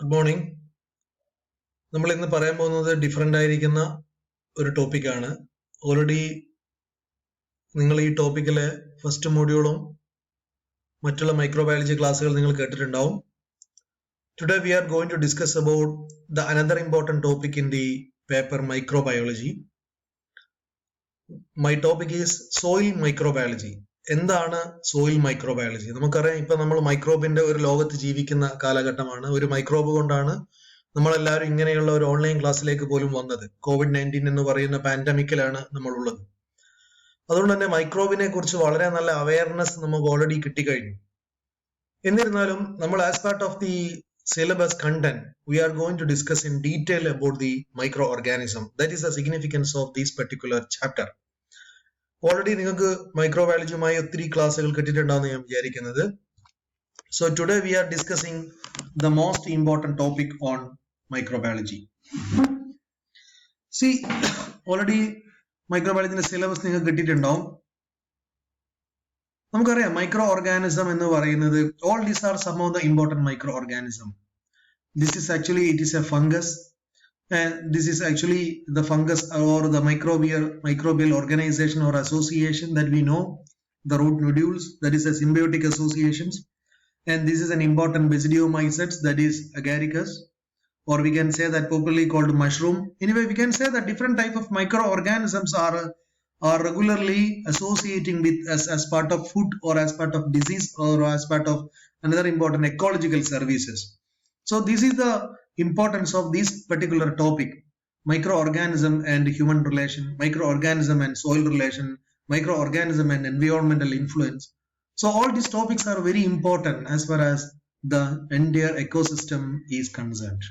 Good morning. നമ്മൾ ഇന്ന് പറയാൻ പോകുന്നത് ഡിഫറെൻ്റ് ആയിരിക്കുന്ന ഒരു ടോപ്പിക്കാണ്. ഓൾറെഡി നിങ്ങൾ ഈ ടോപ്പിക്കിലെ ഫസ്റ്റ് മോഡ്യൂളും മറ്റുള്ള മൈക്രോബയോളജി ക്ലാസ്സുകൾ നിങ്ങൾ കേട്ടിട്ടുണ്ടാവും. Today we are going to discuss about the another important topic in the paper microbiology. My topic is soil microbiology. എന്താണ് സോയിൽ മൈക്രോബയോളജി? നമുക്കറിയാം, ഇപ്പൊ നമ്മൾ മൈക്രോബിന്റെ ഒരു ലോകത്ത് ജീവിക്കുന്ന കാലഘട്ടമാണ്. ഒരു മൈക്രോബ് കൊണ്ടാണ് നമ്മളെല്ലാവരും ഇങ്ങനെയുള്ള ഒരു ഓൺലൈൻ ക്ലാസ്സിലേക്ക് പോലും വന്നത്. COVID-19 എന്ന് പറയുന്ന പാൻഡമിക്കിലാണ് നമ്മൾ ഉള്ളത്. അതുകൊണ്ട് തന്നെ മൈക്രോബിനെ കുറിച്ച് വളരെ നല്ല അവയർനെസ് നമുക്ക് ഓൾറെഡി കിട്ടിക്കഴിഞ്ഞു. എന്നിരുന്നാലും നമ്മൾ as part of the syllabus content, we are going to discuss in detail about the microorganism. That is the significance of this particular chapter. Already നിങ്ങൾക്ക് മൈക്രോബയോളജിയുമായി ഒത്തിരി ക്ലാസ്സുകൾ കിട്ടിയിട്ടുണ്ടാവുമെന്ന് ഞാൻ വിചാരിക്കുന്നത്. So today we are discussing the most important topic on microbiology. See, already മൈക്രോബയോളജിന്റെ syllabus നിങ്ങൾക്ക് കിട്ടിയിട്ടുണ്ടാവും. നമുക്കറിയാം, മൈക്രോ ഓർഗാനിസം എന്ന് പറയുന്നത് all these are some of the important micro organism. This is actually it is a fungus. And this is actually the fungus or the microbial organization or association that we know, the root nodules, that is a symbiotic associations. And this is an important basidiomycetes, that is agaricus, or we can say that popularly called mushroom. Anyway, we can say that different type of microorganisms are regularly associating with as part of food or as part of disease or as part of another important ecological services. So this is the importance of this particular topic: microorganism and human relation, microorganism and soil relation, microorganism and environmental influence. So all these topics are very important as far as the entire ecosystem is concerned.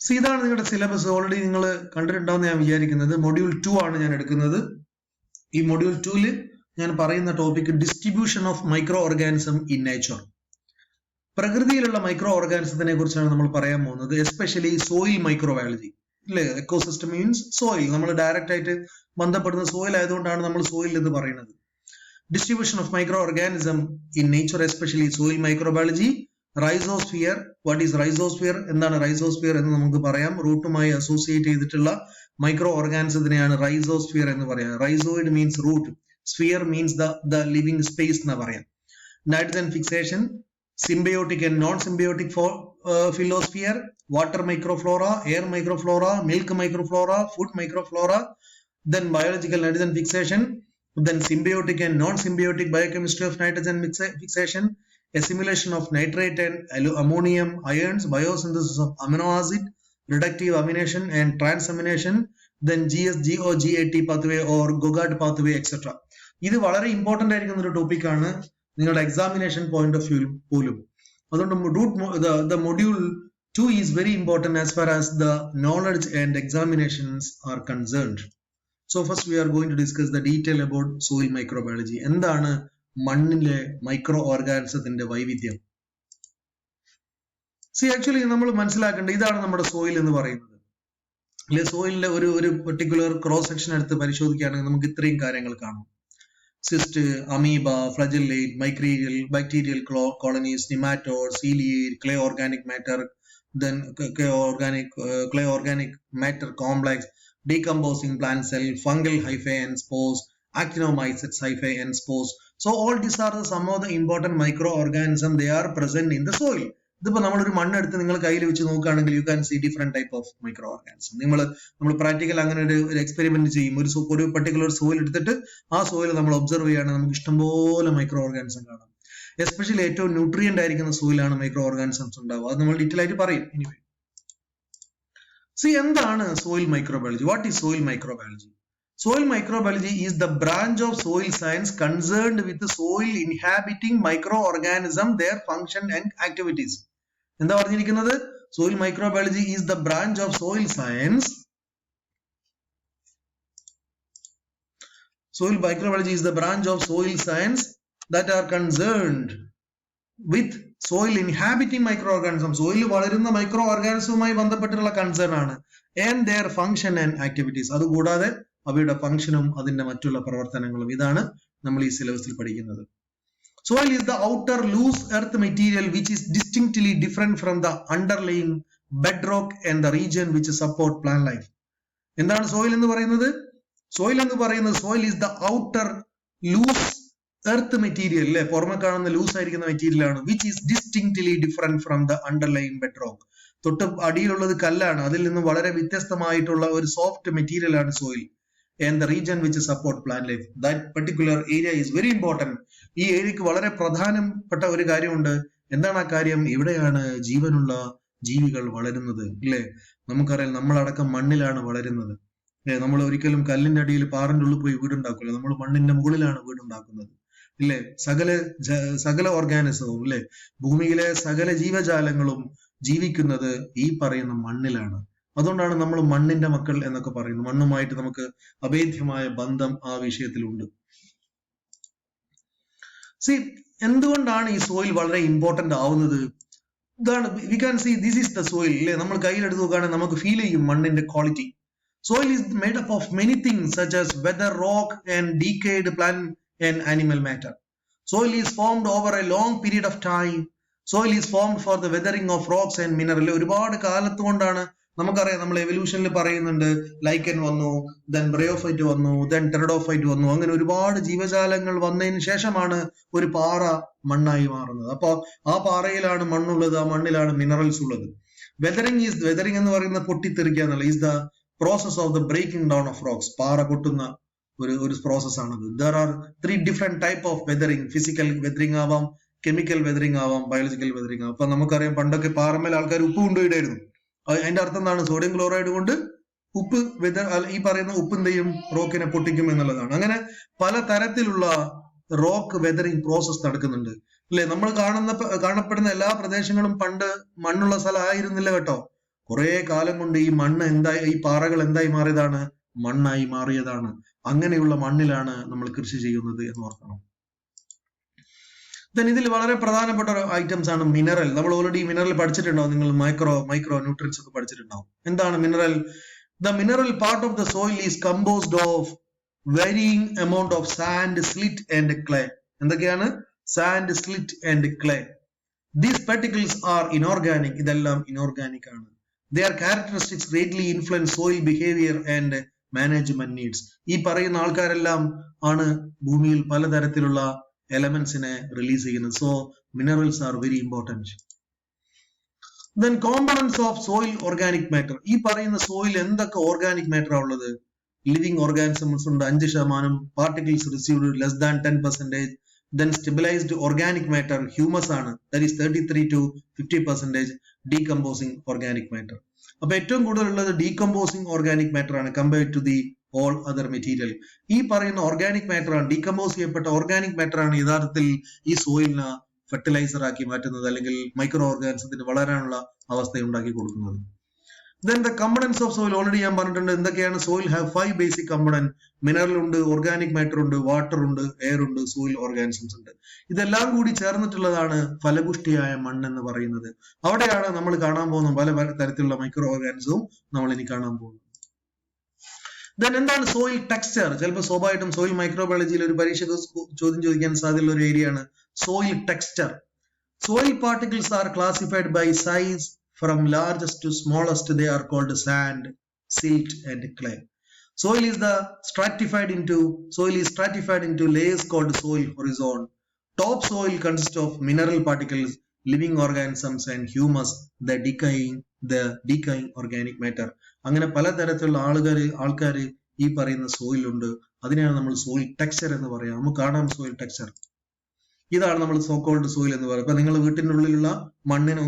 See, ഇതാണ് നിങ്ങളുടെ syllabus. Already നിങ്ങൾ കണ്ടിട്ടുണ്ടാവുമെന്ന് ഞാൻ വിചാരിക്കുന്നത്. Module 2 ആണ് ഞാൻ എടുക്കുന്നത്. ഈ module 2 ഞാൻ പറയുന്ന topic distribution of micro organism in nature. പ്രകൃതിയിലുള്ള മൈക്രോ ഓർഗാനിസത്തിനെ കുറിച്ചാണ് നമ്മൾ പറയാൻ പോകുന്നത്. എസ്പെഷ്യലി സോയിൽ മൈക്രോബയോളജി, അല്ലേ? Ecosystem means soil. നമ്മൾ ഡയറക്റ്റ് ആയിട്ട് ബന്ധപ്പെടുന്ന സോയിൽ ആയതുകൊണ്ടാണ് നമ്മൾ സോയിൽ എന്ന് പറയുന്നത്. Distribution of micro organism in nature, especially soil microbiology. Rhizosphere. What is rhizosphere? എന്താണ് റൈസോസ്ഫിയർ എന്ന് നമുക്ക് പറയാം. റൂട്ടുമായി അസോസിയേറ്റ് ചെയ്തിട്ടുള്ള മൈക്രോ ഓർഗാനിസത്തിനെയാണ് റൈസോസ്ഫിയർ എന്ന് പറയാം. Rhizoid means root, sphere means the living space എന്ന് പറയാം. Nitrogen fixation, symbiotic and non-symbiotic phylosphere, water microflora, air microflora, milk microflora, food microflora, then biological nitrogen fixation, then symbiotic and non-symbiotic biochemistry of nitrogen fixation, assimilation of nitrate and ammonium ions, biosynthesis of amino acid, reductive amination and transamination, then GS-GO-GAT pathway or GOGAT pathway, etc. ഇത് വളരെ important ആയിരിക്കുന്ന ഒരു ടോപ്പിക്കാണ് നിങ്ങളുടെ examination point of view പോലും. അതുകൊണ്ട് the module 2 is very important as far as the knowledge and examinations are concerned. So first we are going to discuss the detail about soil microbiology. എന്താണ് മണ്ണിലെ micro ഓർഗാനിസത്തിന്റെ വൈവിധ്യം? Actually നമ്മൾ മനസ്സിലാക്കേണ്ടത് ഇതാണ് നമ്മുടെ soil എന്ന് പറയുന്നത്. അല്ലെ, സോയിലിന്റെ ഒരു പെർട്ടിക്കുലർ ക്രോസ് സെക്ഷൻ എടുത്ത് പരിശോധിക്കുകയാണെങ്കിൽ നമുക്ക് ഇത്രയും കാര്യങ്ങൾ കാണാം. cyst, amoeba, flagellate, bacterial colonies, nematodes, ciliate, clay organic matter, then clay organic matter complex, decomposing plant cell, fungal hyphae and spores, actinomycetes hyphae and spores. So all these are some of the important microorganisms. They are present in the soil. ഇതിപ്പോ നമ്മളൊരു മണ്ണെടുത്ത് നിങ്ങൾ കയ്യിൽ വെച്ച് നോക്കുകയാണെങ്കിൽ you can see different type of micro organism. നമ്മൾ practical അങ്ങനെ ഒരു എക്സ്പെരിമെന്റ് ചെയ്യും. ഒരു പർട്ടിക്കുലർ സോയിൽ എടുത്തിട്ട് ആ സോയിൽ നമ്മൾ ഒബ്സർവ് ചെയ്യുകയാണെങ്കിൽ നമുക്ക് ഇഷ്ടംപോലെ മൈക്രോ ഓർഗാനിസം കാണാം. എസ്പെഷ്യലി ഏറ്റവും ന്യൂട്രിയന്റ് ആയിരിക്കുന്ന സോയിലാണ് മൈക്രോ ഓർഗാനിസംസ് ഉണ്ടാവുക. അത് നമ്മൾ ഡീറ്റെയിൽ ആയിട്ട് പറയും. എനിവേ, എന്താണ് soil microbiology? What is soil microbiology? Soil microbiology is the branch of soil science concerned with the soil inhabiting microorganism, their function and activities. എന്താ പറഞ്ഞിരിക്കുന്നത്? Soil microbiology is the branch of soil science. Soil microbiology is the branch of soil science that are concerned with soil inhabiting microorganisms. Soil വളരുന്ന micro ഓർഗാനിസവുമായി ബന്ധപ്പെട്ടുള്ള concern ആണ്. And their function and activities. അതുകൂടാതെ അവയുടെ ഫംഗ്ഷനും അതിന്റെ മറ്റുള്ള പ്രവർത്തനങ്ങളും. ഇതാണ് നമ്മൾ ഈ സിലബസിൽ പഠിക്കുന്നത്. Soil is the outer loose earth material which is distinctly different from the underlying bedrock and the region which support plant life. എന്താണ് soil എന്ന് പറയുന്നത്? Soil എന്ന് പറയുന്നത് soil is the outer loose earth material അല്ലെ, പുറമെ കാണുന്ന loose ആയിരിക്കുന്ന material ആണ്, which is distinctly different from the underlying bedrock. തൊട്ട് അടിയിലുള്ളത് കല്ലാണ്, അതിൽ നിന്ന് വളരെ വ്യത്യസ്തമായിട്ടുള്ള ഒരു സോഫ്റ്റ് മെറ്റീരിയൽ ആണ് soil. And the region which support plant life. That particular area is very important. ഈ ഏരിയക്ക് വളരെ പ്രധാനപ്പെട്ട ഒരു കാര്യമുണ്ട്. എന്താണ് ആ കാര്യം? ഇവിടെയാണ് ജീവനുള്ള ജീവികൾ വളരുന്നത് ഇല്ലേ? നമുക്കറിയാം, നമ്മളടക്കം മണ്ണിലാണ് വളരുന്നത്. നമ്മൾ ഒരിക്കലും കല്ലിന്റെ അടിയിൽ പാറിന്റെ ഉള്ളിൽ പോയി വീടുണ്ടാക്കില്ല, നമ്മൾ മണ്ണിന്റെ മുകളിലാണ് വീടുണ്ടാക്കുന്നത് ഇല്ലേ? സകല ഓർഗാനിസവും ഇല്ലേ, ഭൂമിയിലെ സകല ജീവജാലങ്ങളും ജീവിക്കുന്നത് ഈ പറയുന്ന മണ്ണിലാണ്. അതുകൊണ്ടാണ് നമ്മൾ മണ്ണിന്റെ മക്കൾ എന്നൊക്കെ പറയുന്നത്. മണ്ണുമായിട്ട് നമുക്ക് അഭേദ്യമായ ബന്ധം ആ വിഷയത്തിലുണ്ട്. എന്തുകൊണ്ടാണ് ഈ സോയിൽ വളരെ ഇമ്പോർട്ടന്റ് ആവുന്നത്? ഇതാണ്, we can see this is the soil അല്ലെ. നമ്മൾ കയ്യിലെടുത്ത് നോക്കുകയാണെങ്കിൽ നമുക്ക് ഫീൽ ചെയ്യും മണ്ണിന്റെ quality. Soil is made up of many things such as weather, rock and decayed plant and animal matter. Soil is formed over a long period of time. Soil is formed for the weathering of rocks and mineral. ഒരുപാട് കാലത്ത് കൊണ്ടാണ്, നമുക്കറിയാം, നമ്മൾ എവല്യൂഷനിൽ പറയുന്നുണ്ട്, ലൈക്കൻ വന്നു, then bryophyte വന്നു, then pteridophyte വന്നു, അങ്ങനെ ഒരുപാട് ജീവജാലങ്ങൾ വന്നതിന് ശേഷമാണ് ഒരു പാറ മണ്ണായി മാറുന്നത്. അപ്പൊ ആ പാറയിലാണ് മണ്ണുള്ളത്, ആ മണ്ണിലാണ് മിനറൽസ് ഉള്ളത്. വെതറിംഗ് എന്ന് പറയുന്നത് പൊട്ടിത്തെറിക്കുക എന്നുള്ള is the process of the breaking down of rocks. പാറ പൊട്ടുന്ന ഒരു പ്രോസസ് ആണത്. There are 3 different type of weathering. Physical weathering ആവാം, കെമിക്കൽ വെതറിംഗ് ആവാം, ബയോളജിക്കൽ വെതറിംഗ് ആവാം. അപ്പൊ നമുക്കറിയാം, പണ്ടൊക്കെ പാറമേൽ ആൾക്കാർ ഉപ്പ് കൊണ്ടുപോയിട്ടായിരുന്നു. അതിന്റെ അർത്ഥം എന്താണ്? സോഡിയം ക്ലോറൈഡ് കൊണ്ട് ഉപ്പ് ഈ പറയുന്ന ഉപ്പ് എന്ത് ചെയ്യും? റോക്കിനെ പൊട്ടിക്കും എന്നുള്ളതാണ്. അങ്ങനെ പല തരത്തിലുള്ള റോക്ക് വെതറിംഗ് പ്രോസസ് നടക്കുന്നുണ്ട് അല്ലെ. നമ്മൾ കാണപ്പെടുന്ന എല്ലാ പ്രദേശങ്ങളും പണ്ട് മണ്ണുള്ള സ്ഥലമായിരുന്നില്ല കേട്ടോ. കുറെ കാലം കൊണ്ട് ഈ മണ്ണ് എന്തായി, ഈ പാറകൾ എന്തായി മാറിയതാണ്? മണ്ണായി മാറിയതാണ്. അങ്ങനെയുള്ള മണ്ണിലാണ് നമ്മൾ കൃഷി ചെയ്യുന്നത് എന്ന് ഓർക്കണം. ഇതിൽ വളരെ പ്രധാനപ്പെട്ട ഒരു ഐറ്റംസ് ആണ് മിനറൽ. നമ്മൾ ഓൾറെഡി മിനറൽ പഠിച്ചിട്ടുണ്ടാവും. നിങ്ങൾ മൈക്രോ ന്യൂട്രിയൻസ് ഒക്കെ പഠിച്ചിട്ടുണ്ടാവും. എന്താണ് mineral? The mineral part of the soil is composed of varying amount of sand, slit and clay. എന്തൊക്കെയാണ്? sand, slit and clay. These particles are inorganic. ഇതെല്ലാം inorganic ആണ്. Their characteristics greatly influence soil behavior and management needs. ഈ പറയുന്ന ആൾക്കാരെല്ലാം ആണ് ഭൂമിയിൽ പലതരത്തിലുള്ള എലമെന്റ്സിനെ release ചെയ്യുന്നത്. So minerals are very important. Then components of soil organic matter. ഈ പറയുന്ന സോയിൽ എന്തൊക്കെ ഓർഗാനിക് മാറ്റർ ആ ഉള്ളത്? ലിവിംഗ് ഓർഗാനിസംസ് ഉണ്ട് 5%, particles received less than 10%. Then stabilized organic matter, humus ആണ്, that is 33 to 50%. Decomposing organic matter. അപ്പൊ ഏറ്റവും കൂടുതൽ ഉള്ളത് ഡീകമ്പോസിംഗ് ഓർഗാനിക് മാറ്റർ ആണ് compared to the all other material. ഈ പറയുന്ന ഓർഗാനിക് മാറ്റർ ആണ്, ഡീകമ്പോസ് ചെയ്യപ്പെട്ട ഓർഗാനിക് മാറ്റർ ആണ് യഥാർത്ഥത്തിൽ ഈ സോയിലിന് ഫെർട്ടിലൈസർ ആക്കി മാറ്റുന്നത്, അല്ലെങ്കിൽ മൈക്രോ ഓർഗാനിസത്തിന് വളരാനുള്ള അവസ്ഥ ഉണ്ടാക്കി കൊടുക്കുന്നത്. Then the components of soil, already ഞാൻ പറഞ്ഞിട്ടുണ്ട് എന്തൊക്കെയാണ്. soil have 5 basic component. Mineral ഉണ്ട്, ഓർഗാനിക് മാറ്റർ ഉണ്ട്, വാട്ടർ ഉണ്ട്, എയർ ഉണ്ട്, സോയിൽ ഓർഗാനിസംസ് ഉണ്ട്. ഇതെല്ലാം കൂടി ചേർന്നിട്ടുള്ളതാണ് ഫലപുഷ്ടിയായ മണ്ണ് എന്ന് പറയുന്നത്. അവിടെയാണ് നമ്മൾ കാണാൻ പോകുന്ന പല തരത്തിലുള്ള മൈക്രോ ഓർഗാനിസവും നമ്മൾ ഇനി കാണാൻ പോകുന്നത്. Then എന്താണ് സോയിൽ ടെക്സ്ചർ? ചിലപ്പോൾ സ്വാഭാവികമായിട്ടും സോയിൽ മൈക്രോബയോളജിയിൽ ഒരു പരീക്ഷയ്ക്ക് ചോദ്യം ചോദിക്കാൻ സാധ്യതയുള്ള ഒരു ഏരിയ ആണ് soil texture. Soil particles are classified by size. From largest to smallest, they are called sand, silt and clay. Soil is stratified into layers called soil horizon. Top soil consists of mineral particles, living organisms and humus, the decaying organic matter. അങ്ങനെ പല തരത്തിലുള്ള ആൾക്കാർ ഈ പറയുന്ന soil ഉണ്ട്. അതിനെയാണ് നമ്മൾ soil texture എന്ന് പറയാം. നമുക്ക് കാണാം സോയിൽ ടെക്സ്ചർ. ഇതാണ് നമ്മൾ സോ കോൾഡ് സോയിൽ എന്ന് പറയുന്നത്. അപ്പൊ നിങ്ങൾ വീട്ടിൻ്റെ ഉള്ളിലുള്ള മണ്ണിനെ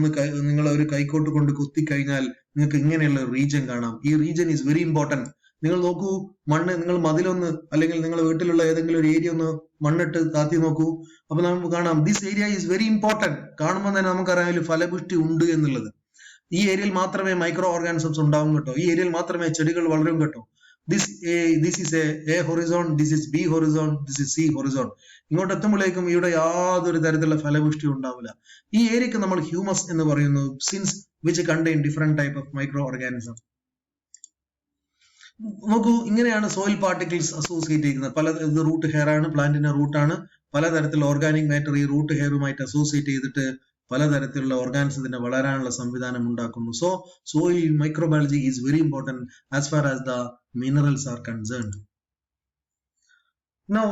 നിങ്ങൾ ഒരു കൈക്കോട്ട് കൊണ്ട് കുത്തി കഴിഞ്ഞാൽ നിങ്ങൾക്ക് ഇങ്ങനെയുള്ള റീജിയൻ കാണാം. ഈ റീജിയൻ ഈസ് വെരി ഇമ്പോർട്ടന്റ്. നിങ്ങൾ നോക്കൂ, മണ്ണ് നിങ്ങൾ മതിലൊന്ന് അല്ലെങ്കിൽ നിങ്ങളുടെ വീട്ടിലുള്ള ഏതെങ്കിലും ഒരു ഏരിയ ഒന്ന് മണ്ണിട്ട് താത്തി നോക്കൂ. അപ്പൊ നമുക്ക് കാണാം this area is very important. കാണുമ്പോൾ തന്നെ നമുക്കറിയാം അതിൽ ഫലപുഷ്ടി ഉണ്ട് എന്നുള്ളത്. ഈ ഏരിയയിൽ മാത്രമേ മൈക്രോ ഓർഗാനിസംസ് ഉണ്ടാവും കേട്ടോ. ഈ ഏരിയയിൽ മാത്രമേ ചെടികൾ വളരും കേട്ടോ. This is A horizon, this is B horizon, this is C horizon. ഇങ്ങോട്ട് എത്തുമ്പോഴേക്കും ഇവിടെ യാതൊരു തരത്തിലുള്ള ഫലപുഷ്ടി ഉണ്ടാവില്ല. ഈ ഏരിയക്ക് നമ്മൾ ഹ്യൂമസ് എന്ന് പറയുന്നു, since which contain different type of micro organism. നോക്കൂ, ഇങ്ങനെയാണ് സോയിൽ പാർട്ടിക്കിൾസ് അസോസിയേറ്റ് ചെയ്യുന്നത്. പല റൂട്ട് ഹെയർ ആണ്, പ്ലാന്റിന്റെ റൂട്ടാണ്, പലതരത്തിലുള്ള ഓർഗാനിക് മാറ്റർ ഈ റൂട്ട് ഹെയറുമായിട്ട് അസോസിയേറ്റ് ചെയ്തിട്ട് പലതരത്തിലുള്ള ഓർഗാനിസത്തിന്റെ വളരാനുള്ള സംവിധാനം ഉണ്ടാക്കുന്നു. So soil microbiology is very important as far as the minerals are concerned. Now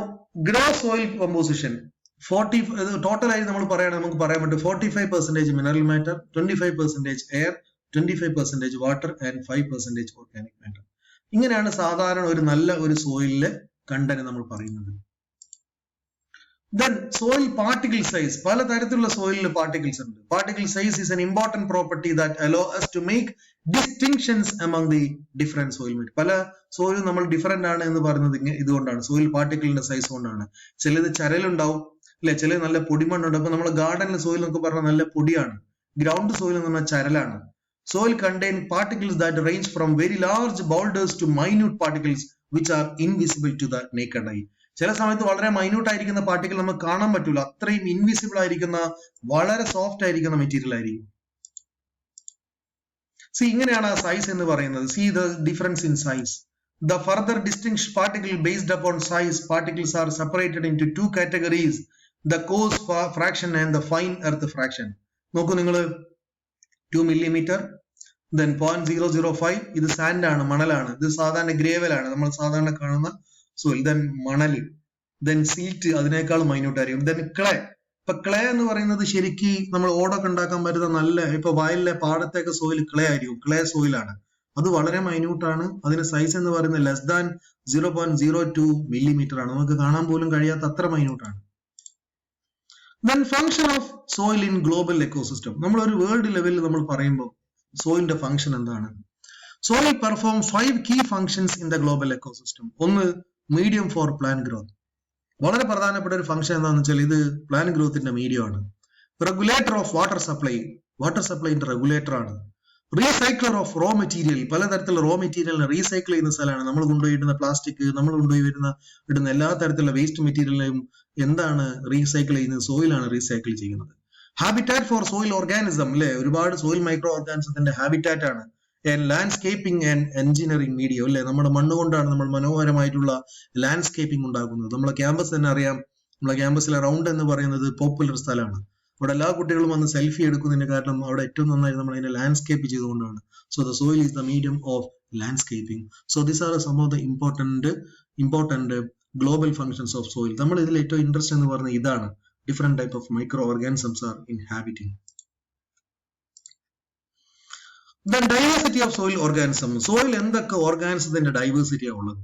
gross soil composition ടോട്ടലായി നമ്മൾ പറയുകയാണെങ്കിൽ നമുക്ക് പറയാൻ പറ്റും 45% mineral matter, 25% air, 25% water and 5% organic matter. ഇങ്ങനെയാണ് സാധാരണ ഒരു നല്ല ഒരു സോയിലിലെ കണ്ടന്റ് നമ്മൾ പറയുന്നത്. Then soil particle size. പലതരത്തിലുള്ള സോയിലിൽ പാർട്ടിക്കിൾസ് ഉണ്ട്. Particle size is an important property that allow us to make distinctions among the different soil material. പല സോയിൽ നമ്മൾ ഡിഫറെന്റ് ആണ് എന്ന് പറയുന്നത് ഇതുകൊണ്ടാണ്, സോയിൽ പാർട്ടിക്കിളിന്റെ സൈസ് കൊണ്ടാണ്. ചിലത് ചരലുണ്ടാവും അല്ലെ, ചിലത് നല്ല പൊടിമണ്ണുണ്ട്. അപ്പൊ നമ്മൾ ഗാർഡനിലെ സോയിൽ എന്നൊക്കെ പറഞ്ഞാൽ നല്ല പൊടിയാണ്. ഗ്രൗണ്ട് സോയിൽ എന്ന് പറഞ്ഞാൽ ചരലാണ്. Soil contain particles that range from very large boulders to minute particles which are invisible to the naked eye. ചില സമയത്ത് വളരെ മൈന്യൂട്ട് ആയിരിക്കുന്ന പാർട്ടിക്കിൾ നമുക്ക് കാണാൻ പറ്റൂല, അത്രയും ഇൻവിസിബിൾ ആയിരിക്കുന്ന വളരെ സോഫ്റ്റ് ആയിരിക്കുന്ന മെറ്റീരിയൽ ആയിരിക്കും. സി ഇങ്ങനെയാണ് ആ സൈസ് എന്ന് പറയുന്നത്. C the difference in size. The further distinction particle based upon size, particles are separated into two categories, the coarse fraction and the fine earth fraction. നോക്കൂ നിങ്ങൾ, 2 millimeter, then 0.005, ഇത് sand ആണ്, മണലാണ്. ഇത് സാധാരണ ഗ്രേവലാണ്, നമ്മൾ സാധാരണ കാണുന്ന സോയിൽ. ദെൻ മണല്, ദെൻ സീറ്റ് അതിനേക്കാൾ മൈന്യൂട്ട് ആയിരിക്കും. Then clay. ഇപ്പൊ ക്ലേ എന്ന് പറയുന്നത് ശരിക്കും നമ്മൾ ഓടൊക്കെ ഉണ്ടാക്കാൻ പറ്റുന്ന നല്ല, ഇപ്പൊ വയലിലെ പാടത്തേക്ക് സോയിൽ ക്ലേ ആയിരിക്കും, ക്ലേ സോയിലാണ്. അത് വളരെ മൈന്യൂട്ടാണ്. അതിന്റെ സൈസ് എന്ന് പറയുന്നത് ലെസ് ദാൻ 0.02 millimeter ആണ്. നമുക്ക് കാണാൻ പോലും കഴിയാത്ത അത്ര മൈന്യൂട്ടാണ്. Then function of soil in global ecosystem. നമ്മൾ ഒരു വേൾഡ് ലെവലിൽ നമ്മൾ പറയുമ്പോൾ സോയിലിന്റെ ഫംഗ്ഷൻ എന്താണ്? Soil perform 5 key functions in the global ecosystem. ഒന്ന്, മീഡിയം ഫോർ പ്ലാന്റ് ഗ്രോത്ത്. വളരെ പ്രധാനപ്പെട്ട ഒരു ഫംഗ്ഷൻ എന്താണെന്ന് വെച്ചാൽ ഇത് പ്ലാന്റ് ഗ്രോത്തിന്റെ മീഡിയം ആണ്. Regulator of water supply, water സപ്ലൈന്റെ റെഗുലേറ്റർ ആണ്. റീസൈക്ലർ ഓഫ് റോ മെറ്റീരിയൽ, പലതരത്തിലുള്ള റോ മെറ്റീരിയലിനെ റീസൈക്കിൾ ചെയ്യുന്ന സ്ഥലമാണ്. നമ്മൾ കൊണ്ടുപോയിടുന്ന പ്ലാസ്റ്റിക്, നമ്മൾ കൊണ്ടുപോയി ഇടുന്ന എല്ലാ തരത്തിലുള്ള വേസ്റ്റ് മെറ്റീരിയലിനെയും എന്താണ് റീസൈക്കിൾ ചെയ്യുന്നത്? സോയിലാണ് റീസൈക്കിൾ ചെയ്യുന്നത്. ഹാബിറ്റാറ്റ് ഫോർ സോയിൽ ഓർഗാനിസം, അല്ലെ, ഒരുപാട് സോയിൽ മൈക്രോ ഓർഗാനിസത്തിന്റെ ഹാബിറ്റാറ്റ് ആണ്. ലാൻഡ്സ്കേപ്പിംഗ് ആൻഡ് എഞ്ചിനീയറിംഗ് മീഡിയം, അല്ലെ, നമ്മുടെ മണ്ണ് കൊണ്ടാണ് നമ്മൾ മനോഹരമായിട്ടുള്ള ലാൻഡ്സ്കേപ്പിംഗ് ഉണ്ടാക്കുന്നത്. നമ്മളെ ക്യാമ്പസ് തന്നെ അറിയാം, നമ്മളെ ക്യാമ്പസിലെ റൗണ്ട് എന്ന് പറയുന്നത് പോപ്പുലർ സ്ഥലമാണ്. അവിടെ എല്ലാ കുട്ടികളും വന്ന് സെൽഫി എടുക്കുന്നതിന്റെ കാരണം അവിടെ ഏറ്റവും നന്നായി നമ്മൾ അതിനെ ലാൻഡ്സ്കേപ്പ് ചെയ്തുകൊണ്ടാണ്. So the soil is the medium of landscaping. So this are some of the important global functions of soil. നമ്മൾ ഇതിൽ ഏറ്റവും ഇൻട്രസ്റ്റ് എന്ന് പറയുന്നത് ഇതാണ്, different type of micro organisms are inhabiting. The diversity of soil organism. Soil എന്തൊക്കെ ഓർഗാനിസത്തിന്റെ ഡൈവേഴ്സിറ്റിയാണ് ഉള്ളത്?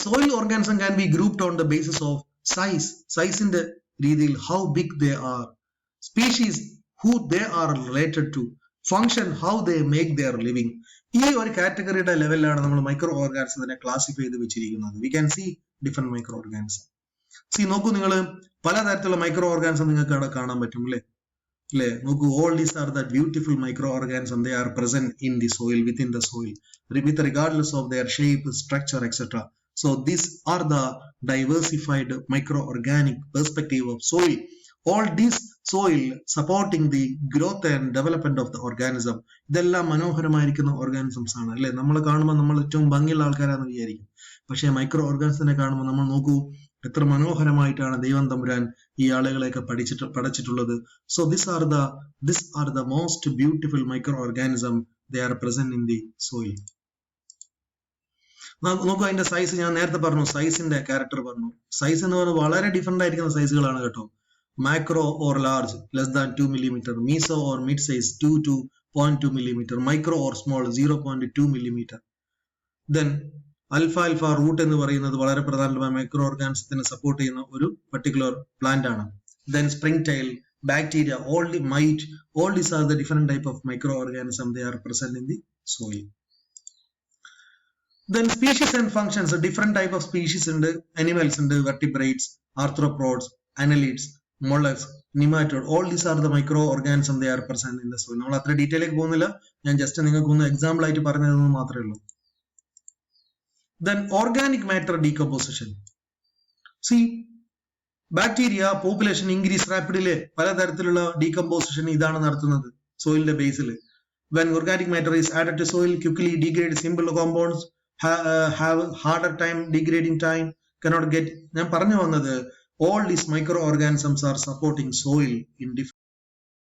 Soil organism can be grouped on the basis of size, സൈസിന്റെ രീതിയിൽ, how big they are, species, who they are related to, function, how they make their living. ഈ ഒരു കാറ്റഗറിയുടെ ലെവലിലാണ് നമ്മൾ മൈക്രോ ഓർഗാനിസത്തിനെ ക്ലാസിഫൈ ചെയ്ത് വെച്ചിരിക്കുന്നത്. We can see different micro organism. C നോക്കൂ, നിങ്ങൾ പലതരത്തിലുള്ള മൈക്രോ ഓർഗാനിസം നിങ്ങൾക്ക് അവിടെ കാണാൻ പറ്റും, അല്ലെ. നോക്കൂ, all these are the beautiful microorganisms. They are present in the soil, within the soil, with regardless of their shape, structure, etc. So these are the diversified microorganic perspective of soil. All this soil supporting the growth and development of the organism. ഇതെല്ലാം മനോഹരമായിരിക്കുന്ന organisms ആണ്, അല്ലെ. നമ്മൾ കാണുമ്പോൾ നമ്മൾ ഏറ്റവും ഭംഗിയുള്ള ആൾക്കാരാണെന്ന് വിചാരിക്കും. പക്ഷെ മൈക്രോ ഓർഗാനിസത്തിനെ കാണുമ്പോൾ നമ്മൾ നോക്കൂ, എത്ര മനോഹരമായിട്ടാണ് ദൈവം തമ്പുരാൻ ഈ ആളുകളെയൊക്കെ പഠിച്ചിട്ടുള്ളത്. So this are the most beautiful micro organism. They are present in the soil. നോക്കൂ, അതിന്റെ സൈസ് ഞാൻ നേരത്തെ പറഞ്ഞു, സൈസിന്റെ ക്യാരക്ടർ പറഞ്ഞു. സൈസ് എന്ന് പറയുന്നത് വളരെ ഡിഫറെന്റ് ആയിരിക്കുന്ന സൈസുകളാണ് കേട്ടോ. Macro or large, less than 2 millimeter. Meso or mid size, 2 to 0.2 millimeter. Micro or small, 0.2 millimeter. Then alpha root എന്ന് പറയുന്നത് വളരെ പ്രധാനമായ മൈക്രോ ഓർഗാനിസത്തിനെ സപ്പോർട്ട് ചെയ്യുന്ന ഒരു പർട്ടിക്കുലർ പ്ലാന്റ് ആണ്. Then springtail, bacteria, all these are the different type of microorganism. They are present in the soil. Then species and functions, different type of species ഉണ്ട്, animals ഉണ്ട്, vertebrates, arthropods, annelids, mollusks, nematode. All these are the microorganism. They are present in the soil. നമ്മൾ അത്ര ഡീറ്റെയിലേക്ക് പോകുന്നില്ല, ഞാൻ just നിങ്ങൾക്ക് ഒന്ന് example ആയിട്ട് പറഞ്ഞതെന്ന് മാത്രമേ ഉള്ളൂ. Then organic matter decomposition. See, bacteria population increase rapidly, പലതരത്തിലുള്ള ഡീകമ്പോസിഷൻ ഇതാണ് നടത്തുന്നത് സോയിലിന്റെ ബേസിൽ. When organic matter is added to soil, quickly degrade simple compounds, have harder time degrading time, cannot get. ഞാൻ പറഞ്ഞു വന്നത് all these microorganisms are supporting soil in different